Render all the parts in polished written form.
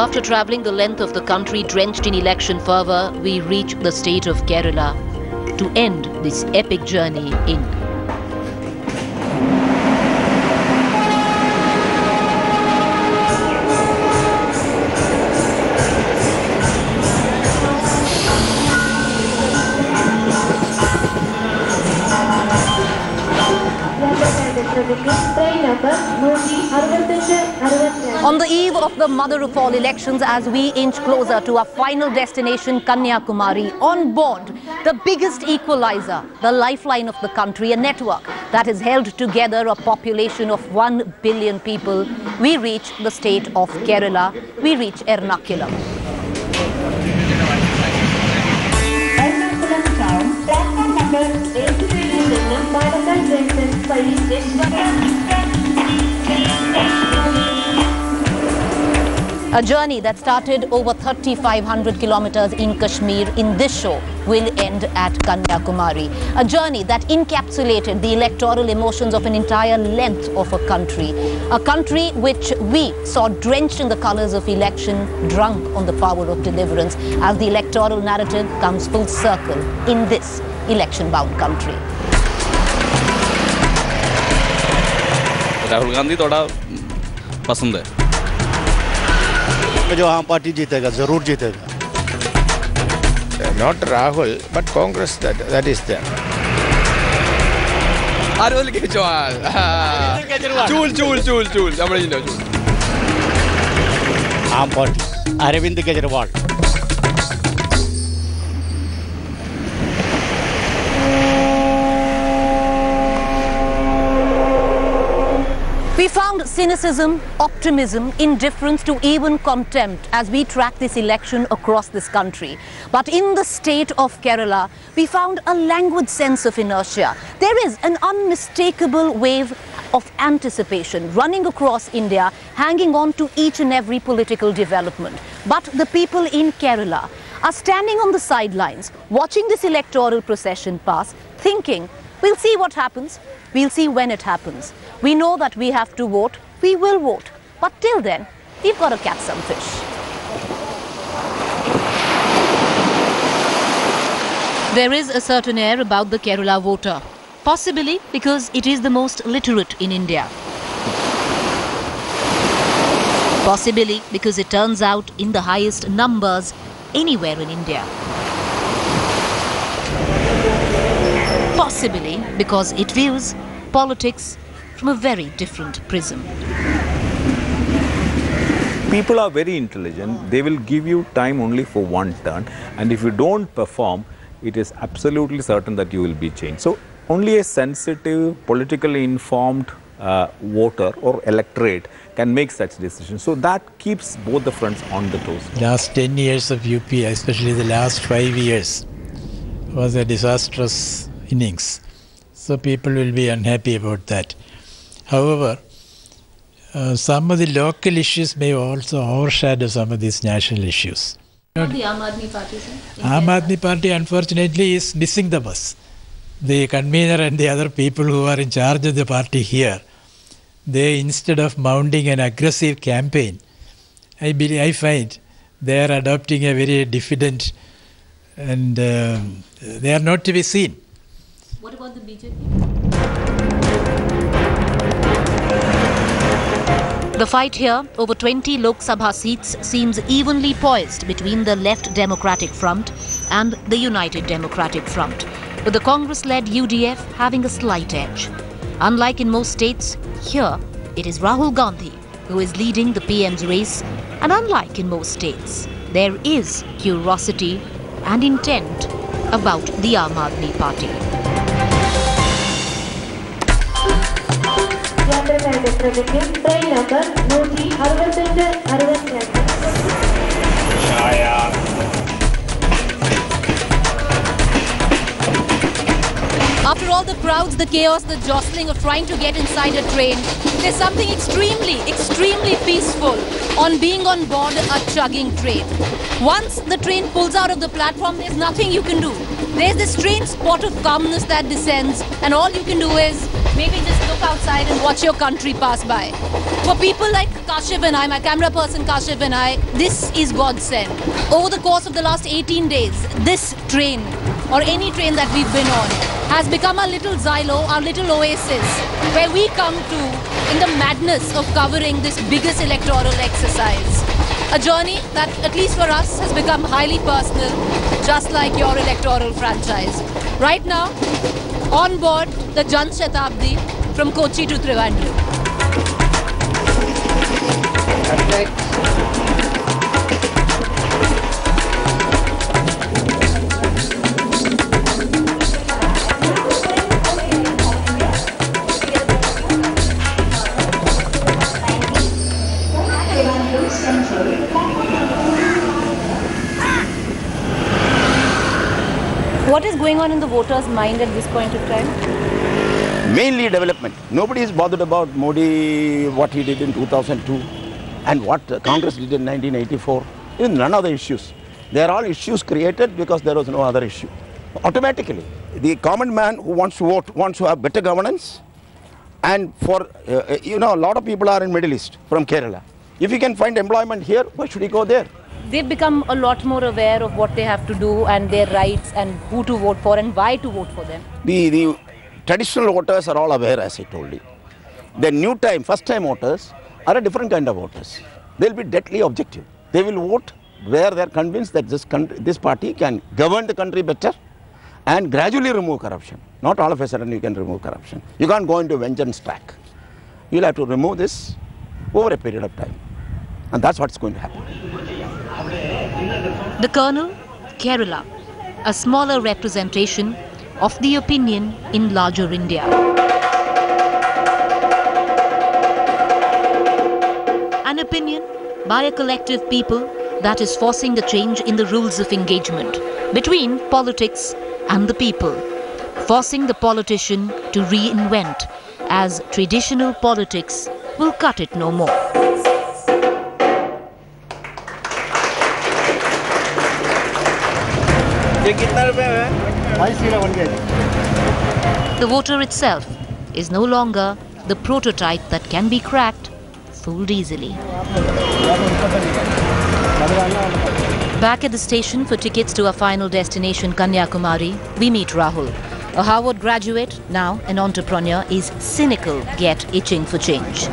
After travelling the length of the country drenched in election fervour, we reach the state of Kerala to end this epic journey in. On the eve of the mother of all elections, as we inch closer to our final destination, Kanyakumari, on board the biggest equalizer, the lifeline of the country, a network that has held together a population of 1 billion people, we reach the state of Kerala, we reach Ernakulam. Ernakulam town, platform number 83 A journey that started over 3,500 kilometers in Kashmir in this show will end at Kanyakumari. A journey that encapsulated the electoral emotions of an entire length of a country. A country which we saw drenched in the colors of election, drunk on the power of deliverance, as the electoral narrative comes full circle in this election-bound country. Rahul Gandhi थोड़ा पसंद है। जो आम party जीतेगा जरूर जीतेगा। Not Rahul, but Congress that is there. Arvind Kejriwal. Chul. Aam party Arvind Kejriwal. We found cynicism, optimism, indifference to even contempt as we track this election across this country. But in the state of Kerala, we found a languid sense of inertia. There is an unmistakable wave of anticipation running across India, hanging on to each and every political development. But the people in Kerala are standing on the sidelines, watching this electoral procession pass, thinking, we'll see what happens, we'll see when it happens. We know that we have to vote, we will vote. But till then, we've got to catch some fish. There is a certain air about the Kerala voter, possibly because it is the most literate in India. Possibly because it turns out in the highest numbers anywhere in India. Possibly because it views politics from a very different prism. People are very intelligent. They will give you time only for one turn, and if you don't perform, it is absolutely certain that you will be changed. So only a sensitive, politically informed voter or electorate can make such decisions. So that keeps both the fronts on the toes. Last 10 years of UP, especially the last 5 years, was a disastrous innings. So people will be unhappy about that. However, some of the local issues may also overshadow some of these national issues. What the Aam Aadmi Party, sir? Aam Aadmi Party, unfortunately, is missing the bus. The convener and the other people who are in charge of the party here, they, instead of mounting an aggressive campaign, I find they are adopting a very diffident, and they are not to be seen. What about the BJP? The fight here over 20 Lok Sabha seats seems evenly poised between the Left Democratic Front and the United Democratic Front, with the Congress-led UDF having a slight edge. Unlike in most states, here it is Rahul Gandhi who is leading the PM's race, and unlike in most states, there is curiosity and intent about the Aam Aadmi Party. Train number 165. After all the crowds, the chaos, the jostling of trying to get inside a train, there's something extremely peaceful on being on board a chugging train. Once the train pulls out of the platform, there's nothing you can do. There's this strange spot of calmness that descends, and all you can do is maybe just look outside and watch your country pass by. For people like Kashiv and I, my camera person Kashiv and I, this is godsend. Over the course of the last 18 days, this train, or any train that we've been on, has become our little Xylo, our little oasis, where we come to in the madness of covering this biggest electoral exercise. A journey that, at least for us, has become highly personal, just like your electoral franchise. Right now, on board the Jan Shatabdi from Kochi to Trivandrum. What is going on in the voters' mind at this point of time? Mainly development. Nobody is bothered about Modi, what he did in 2002 and what Congress did in 1984. None of the issues. They are all issues created because there was no other issue. Automatically, the common man who wants to vote wants to have better governance. And for, a lot of people are in Middle East from Kerala. If you can find employment here, why should he go there? They've become a lot more aware of what they have to do and their rights and who to vote for and why to vote for them. The traditional voters are all aware, as I told you. The new time, first time voters are a different kind of voters. They'll be deadly objective. They will vote where they're convinced that this party can govern the country better and gradually remove corruption. Not all of a sudden you can remove corruption. You can't go into vengeance track. You'll have to remove this over a period of time. And that's what's going to happen. The Colonel, Kerala, a smaller representation of the opinion in larger India. An opinion by a collective people that is forcing the change in the rules of engagement between politics and the people, forcing the politician to reinvent as traditional politics will cut it no more. The voter itself is no longer the prototype that can be cracked, fooled easily. Back at the station for tickets to our final destination, Kanyakumari, we meet Rahul. A Harvard graduate, now an entrepreneur, is cynical yet itching for change.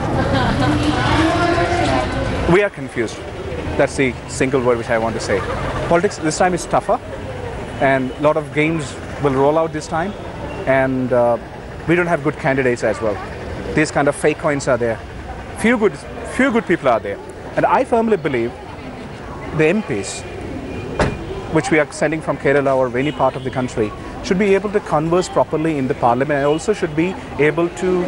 We are confused. That's the single word which I want to say. Politics this time is tougher, and a lot of games will roll out this time, and we don't have good candidates as well. These kind of fake coins are there. Few good people are there, and I firmly believe the MPs, which we are sending from Kerala or any part of the country, should be able to converse properly in the parliament, and also should be able to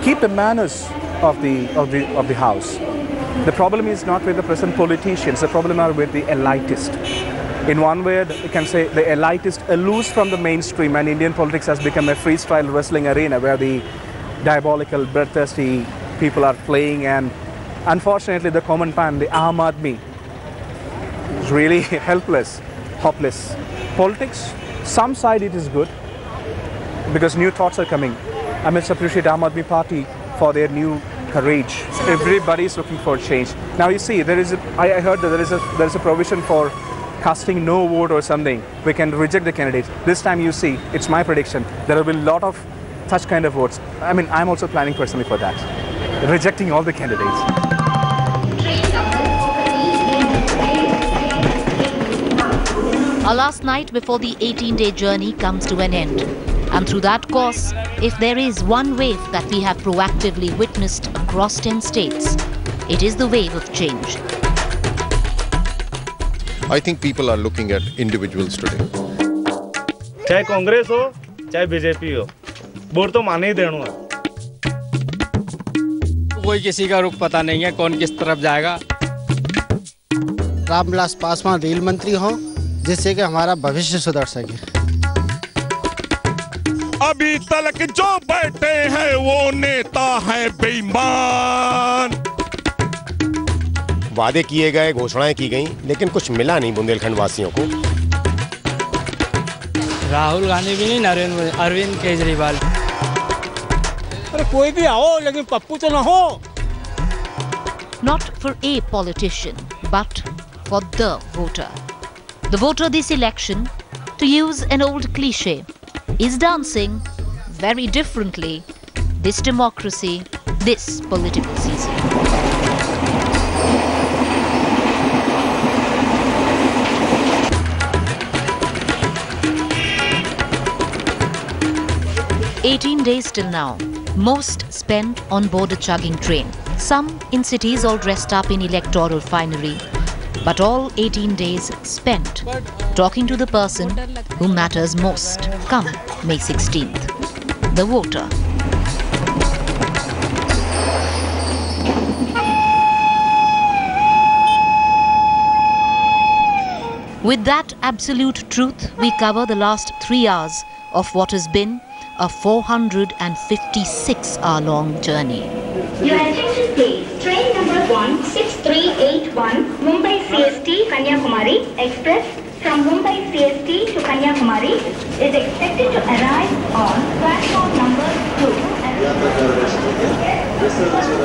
keep the manners of the house. The problem is not with the present politicians. The problem are with the elitist. In one word, you can say the elitist aloof from the mainstream, and Indian politics has become a freestyle wrestling arena where the diabolical, bloodthirsty people are playing, and unfortunately the common man, the Aam Aadmi, is really helpless, hopeless. Politics, some side it is good because new thoughts are coming. I must appreciate Aam Aadmi Party for their new courage. Everybody is looking for change. Now you see, I heard that there is a provision for casting no vote or something. We can reject the candidates. This time you see, it's my prediction, there will be a lot of such kind of votes. I mean, I'm also planning personally for that. Rejecting all the candidates. Our last night before the 18-day journey comes to an end. And through that course, if there is one wave that we have proactively witnessed across 10 states, it is the wave of change. I think people are looking at individuals today. चाहे कांग्रेस हो, चाहे BJP हो, vote तो माने ही देना है। कोई किसी का रुख पता नहीं है, कौन किस तरफ जाएगा। रामविलास पासवान रेल मंत्री हों, जिससे कि हमारा भविष्य सुधर सके। अभी तलक जो बैठे हैं वो नेता है बेईमान। वादे किए गए, घोषणाएं की गई, लेकिन कुछ मिला नहीं बुंदेलखंड वासियों को। राहुल गांधी भी नहीं, नरेंद्र अरविंद केजरीवाल। अरे कोई भी आओ लेकिन पप्पू तो ना हो। Not for a politician, but for the voter. The voter this election, to use an old cliche, is dancing very differently this democracy, this political season. "18 days till now, most spent on board a chugging train. Some in cities all dressed up in electoral finery. But all 18 days spent talking to the person who matters most come May 16th, the voter." With that absolute truth, we cover the last 3 hours of what has been a 456-hour-long journey. Your attention please. Train number 16381 Mumbai CST Kanyakumari Express from Mumbai CST to Kanyakumari is expected to arrive on platform number 2.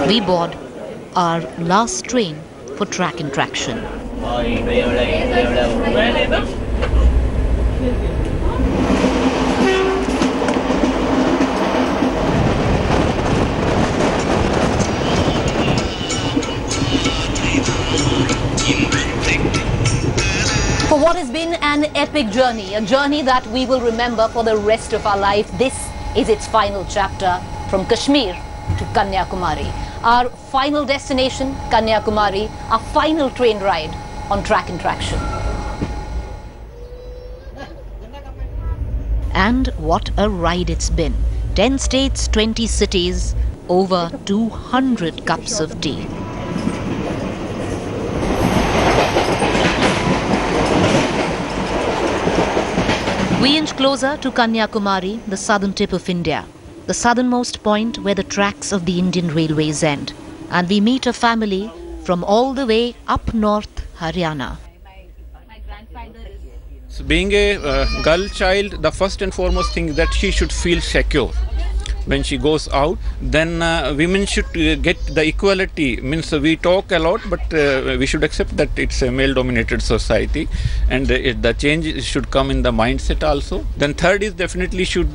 We board our last train for track and traction. For what has been an epic journey, a journey that we will remember for the rest of our life, this is its final chapter, from Kashmir to Kanyakumari. Our final destination, Kanyakumari, our final train ride on track and traction. And what a ride it's been. 10 states, 20 cities, over 200 cups of tea. We inch closer to Kanyakumari, the southern tip of India, the southernmost point where the tracks of the Indian railways end. And we meet a family from all the way up north, Haryana. So being a girl child, the first and foremost thing is that she should feel secure. When she goes out, then women should get the equality. Means we talk a lot, but we should accept that it's a male-dominated society, and the change should come in the mindset also. Then third is definitely should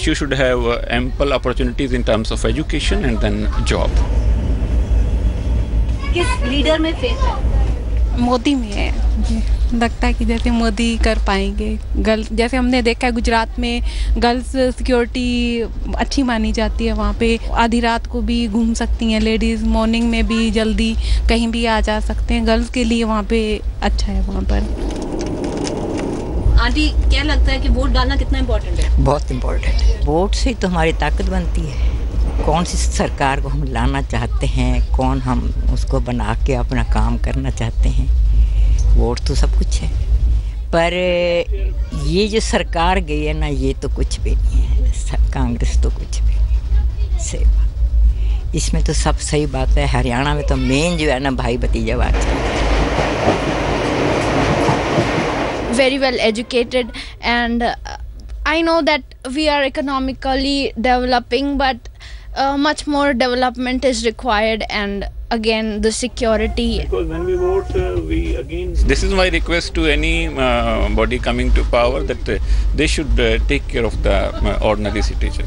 she should have ample opportunities in terms of education and then job. किस leader में faith है? मोदी में है। लगता है कि जैसे मोदी कर पाएंगे। गर्ल्स जैसे हमने देखा है गुजरात में गर्ल्स सिक्योरिटी अच्छी मानी जाती है, वहाँ पे आधी रात को भी घूम सकती हैं लेडीज़, मॉर्निंग में भी जल्दी कहीं भी आ जा सकते हैं। गर्ल्स के लिए वहाँ पे अच्छा है वहाँ पर। आंटी, क्या लगता है कि वोट डालना कितना इम्पोर्टेंट है? बहुत इम्पोर्टेंट है। वोट से तो हमारी ताकत बनती है। कौन सी सरकार को हम लाना चाहते हैं, कौन हम उसको बना के अपना काम करना चाहते हैं, वोट तो सब कुछ है। पर ये जो सरकार गई है ना, ये तो कुछ भी नहीं है। कांग्रेस तो कुछ भी नहीं। सही बात, इसमें तो सब सही बात है। हरियाणा में तो मेन जो है ना भाई भतीजावाद है। Very well educated, and I know that we are economically developing, but much more development is required, and again the security. Because when we vote, we again. This is my request to any body coming to power, that they should take care of the ordinary citizen.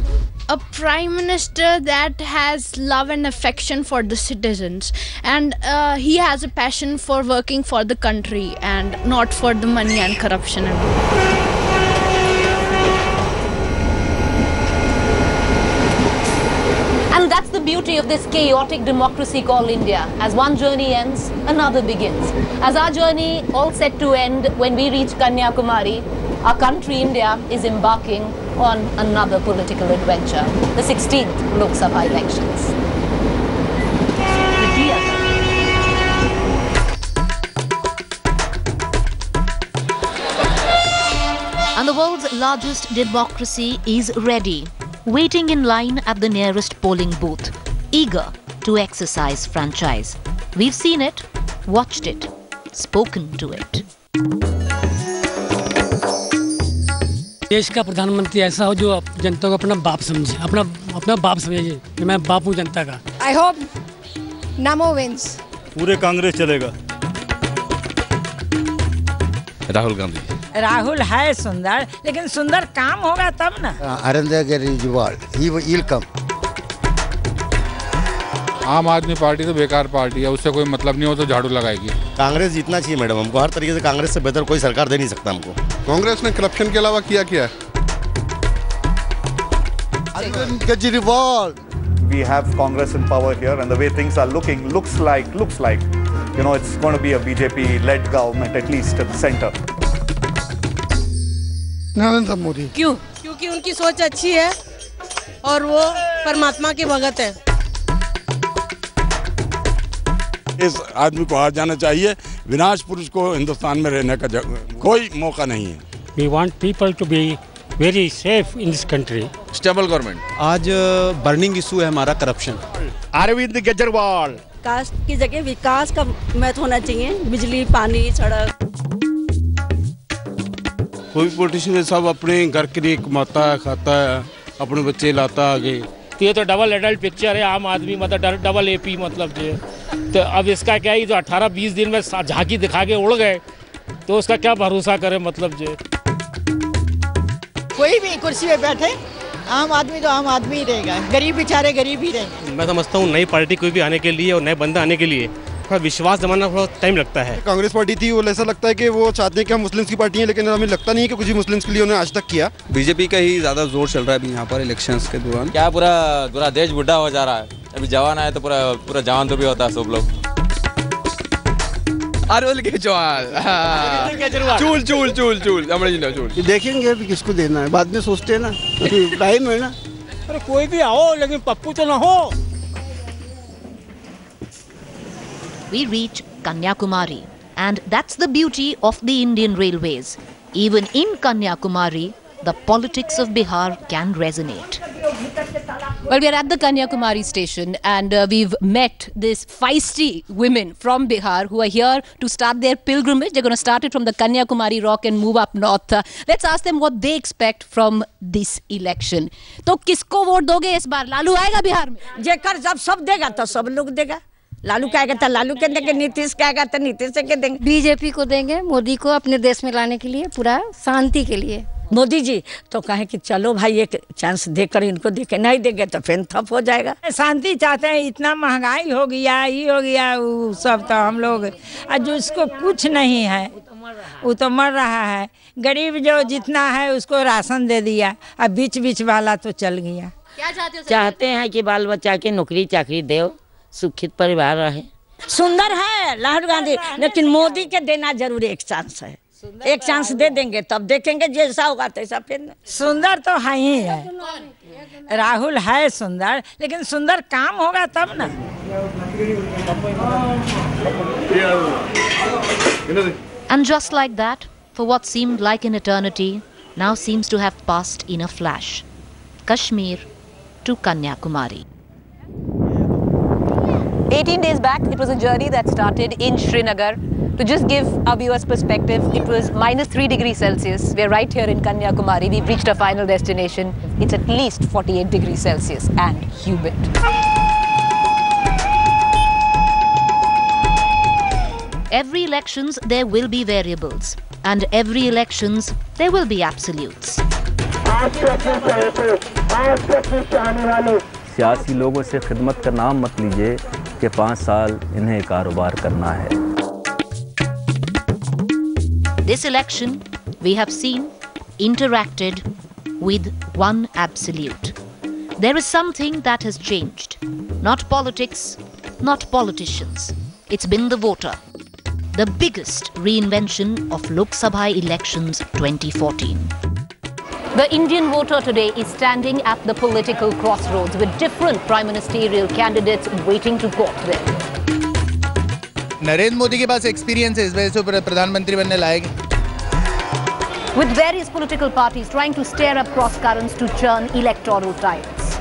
A prime minister that has love and affection for the citizens, and he has a passion for working for the country and not for the money and corruption. And that's the beauty of this chaotic democracy called India. As one journey ends, another begins. As our journey all set to end when we reach Kanyakumari, our country India is embarking on another political adventure, the 16th Lok Sabha elections. And the world's largest democracy is ready, waiting in line at the nearest polling booth, eager to exercise franchise. We've seen it, watched it, spoken to it. देश का प्रधानमंत्री ऐसा हो जो जनता को अपना बाप समझे, अपना बाप समझे कि मैं बाप हूँ जनता का। I hope Namo wins. पूरे कांग्रेस चलेगा। राहुल गांधी। राहुल है सुंदर, लेकिन सुंदर काम होगा तब ना। Arvind Kejriwal, he will come. आम आदमी पार्टी तो बेकार पार्टी है, उससे कोई मतलब नहीं हो तो झाड़ू लगाएगी। कांग्रेस जीतना चाहिए मैडम, हमको हर तरीके से कांग्रेस से बेहतर कोई सरकार दे नहीं सकता हमको। कांग्रेस ने करप्शन के अलावा किया क्या है? Arvind Kejriwal. We have Congress in power here, and the way things are looks like, you know, it's going to be a BJP-led government, at least at the center. Narendra Modi. क्यों? क्योंकि उनकी सोच अच्छी है और वो परमात्मा के भगत है। इस आदमी को हार जाना चाहिए। विनाश पुरुष को हिंदुस्तान में रहने का कोई मौका नहीं है। We want people to be very safe in this country. Stable government. आज बर्निंग इशू है हमारा करप्शन। अरविंद केजरीवाल। कास्ट की जगह विकास का महत्व होना चाहिए, बिजली, पानी, सड़क। कोई पॉलिटिशियन सब अपने घर के लिए कमाता है, खाता है, अपने बच्चे लाता आगे। ये तो डबल एडल्ट पिक्चर है, आम आदमी मतलब डबल एपी मतलब जो है। तो अब इसका क्या है, जो 18-20 दिन में झांकी दिखा के उड़ गए तो उसका क्या भरोसा करे मतलब जो। कोई भी कुर्सी पे बैठे, आम आदमी तो आम आदमी ही रहेगा, गरीब बेचारे गरीब ही रहेंगे। मैं समझता हूँ नई पार्टी कोई भी आने के लिए और नए बंदे आने के लिए थोड़ा विश्वास जमाना थोड़ा टाइम लगता है। कांग्रेस पार्टी थी, वो ऐसा लगता है कि वो चाहते हैं कि हम मुस्लिम्स की पार्टी है, लेकिन हमें लगता नहीं है कि कुछ भी मुस्लिम्स के लिए उन्होंने आज तक किया। बीजेपी का ही ज्यादा जोर चल रहा है अभी यहाँ पर इलेक्शंस के दौरान। क्या पूरा देश बुढ़ा हो जा रहा है, अभी जवान आए तो पूरा जवान तो भी होता है सब लोग। अरविंद केजरीवाल। चूल। देखेंगे अभी किसको देना है, बाद में सोचते हैं ना, अभी टाइम है ना। अरे कोई भी आओ लेकिन पप्पू तो ना हो। We reach Kanyakumari, and that's the beauty of the Indian Railways. Even in Kanyakumari, the politics of Bihar can resonate. Well, we are at the Kanyakumari station and we've met these feisty women from Bihar who are here to start their pilgrimage. They're going to start it from the Kanyakumari rock and move up north. Let's ask them what they expect from this election. तो किसको vote दोगे इस बार? लालू आएगा बिहार में? जेकर जब सब देगा तो सब लोग देगा। लालू कहेगा तो लालू के देंगे, नीतीश कहेगा तो नीतीश के देंगे। बीजेपी को देंगे, मोदी को अपने देश में लाने के लिए, पूरा शांति के लिए। मोदी जी तो कहे कि चलो भाई एक चांस देकर इनको देखे, नहीं देंगे तो फिर ठप हो जाएगा। शांति चाहते हैं, इतना महंगाई हो गया, ये हो गया, वो सब तो हम लोग, और जिसको कुछ नहीं है वो तो मर रहा है। गरीब जो जितना है उसको राशन दे दिया, अब बीच वाला तो चल गया। क्या चाहते हैं कि बाल बच्चा के नौकरी चाकरी दे, सुखित परिवार रहे। सुंदर है राहुल गांधी, लेकिन मोदी के देना जरूर एक चांस है। एक चांस दे देंगे तब देखेंगे जैसा होगा तैसा। फिर सुंदर तो है ही है, राहुल है सुंदर, लेकिन सुंदर काम होगा तब ना। And just like that, for what seemed like an eternity, now seems to have passed in a flash. Kashmir to Kanyakumari. 18 days back, it was a journey that started in Srinagar. To just give our viewers perspective, it was -3 degrees Celsius. We're right here in Kanyakumari. We've reached our final destination. It's at least 48 degrees Celsius and humid. Every elections, there will be variables. And every elections, there will be absolutes. सियासी लोगों से खिदमत का नाम मत लीजिए कि 5 साल इन्हें कारोबार करना है। This election, we have seen, interacted with one absolute. There is something that has changed. Not politics, not politicians. It's been the voter. The biggest reinvention of Lok Sabha elections 2014. The Indian voter today is standing at the political crossroads with different prime ministerial candidates waiting to go up there. Narendra Modi के पास experience है, इस वजह से प्रधानमंत्री बनने लायक। with various political parties trying to stir up cross currents to churn electoral tides.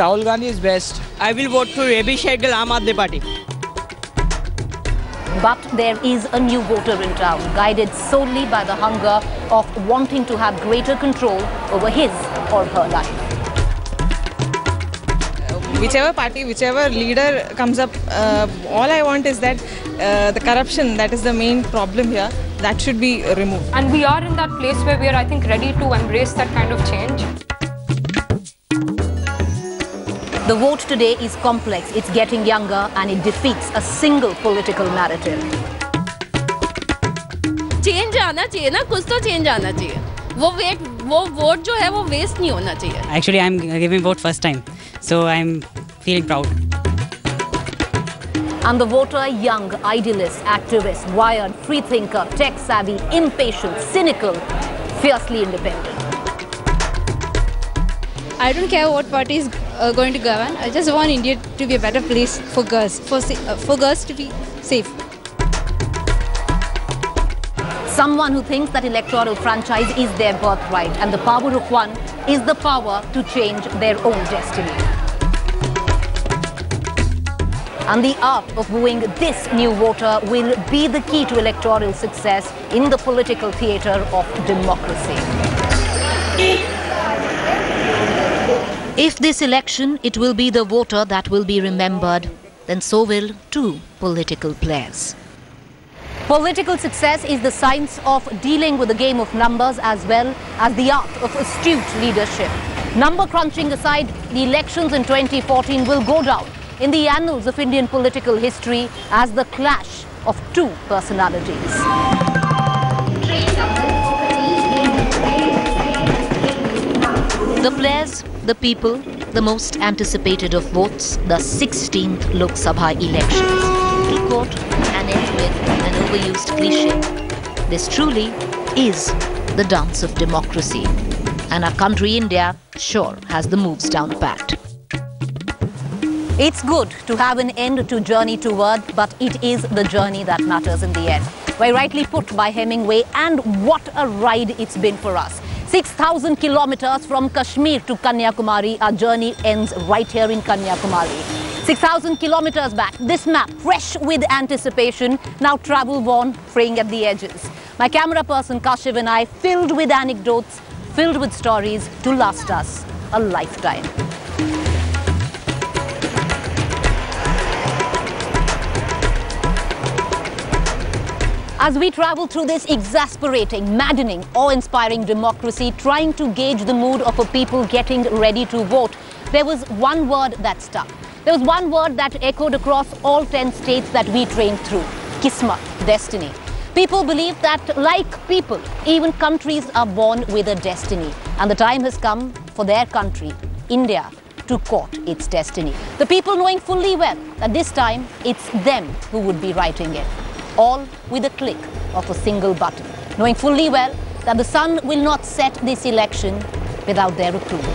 Rahul Gandhi is best. I will vote for Abhishek Aam Aadmi Party. But there is a new voter in town, guided solely by the hunger of wanting to have greater control over his or her life. Whichever party, whichever leader comes up, all I want is that the corruption, that is the main problem here, that should be removed. And we are in that place where we are, I think, ready to embrace that kind of change. The vote today is complex, it's getting younger, and it defeats a single political narrative. Change आना चाहिए ना, कुछ तो change आना चाहिए. वो vote जो है वो waste नहीं होना चाहिए. Actually, I'm giving vote first time, so I'm feeling proud. And the voter, young, idealist, activist, wired, free-thinker, tech-savvy, impatient, cynical, fiercely independent. I don't care what party is going to govern. I just want India to be a better place for girls, for girls to be safe. Someone who thinks that electoral franchise is their birthright and the power of one is the power to change their own destiny. And the art of wooing this new voter will be the key to electoral success in the political theatre of democracy. If this election, it will be the voter that will be remembered, then so will two political players. Political success is the science of dealing with the game of numbers as well as the art of astute leadership. Number crunching aside, the elections in 2014 will go down in the annals of Indian political history as the clash of two personalities. The players, the people, the most anticipated of votes, the 16th Lok Sabha elections. To quote and end with an overused cliche, this truly is the dance of democracy. And our country, India, sure has the moves down pat. It's good to have an end to journey toward, but it is the journey that matters in the end. Very rightly put by Hemingway, and what a ride it's been for us. 6,000 kilometers from Kashmir to Kanyakumari, our journey ends right here in Kanyakumari. 6,000 kilometers back, this map, fresh with anticipation, now travel-worn, fraying at the edges. My camera person Kashiv and I, filled with anecdotes, filled with stories to last us a lifetime. As we travel through this exasperating, maddening, awe-inspiring democracy, trying to gauge the mood of a people getting ready to vote, there was one word that stuck. There was one word that echoed across all 10 states that we trained through: Kismat, destiny. People believe that, like people, even countries are born with a destiny. And the time has come for their country, India, to court its destiny. The people knowing fully well that this time it's them who would be writing it. All with a click of a single button, knowing fully well that the sun will not set this election without their approval.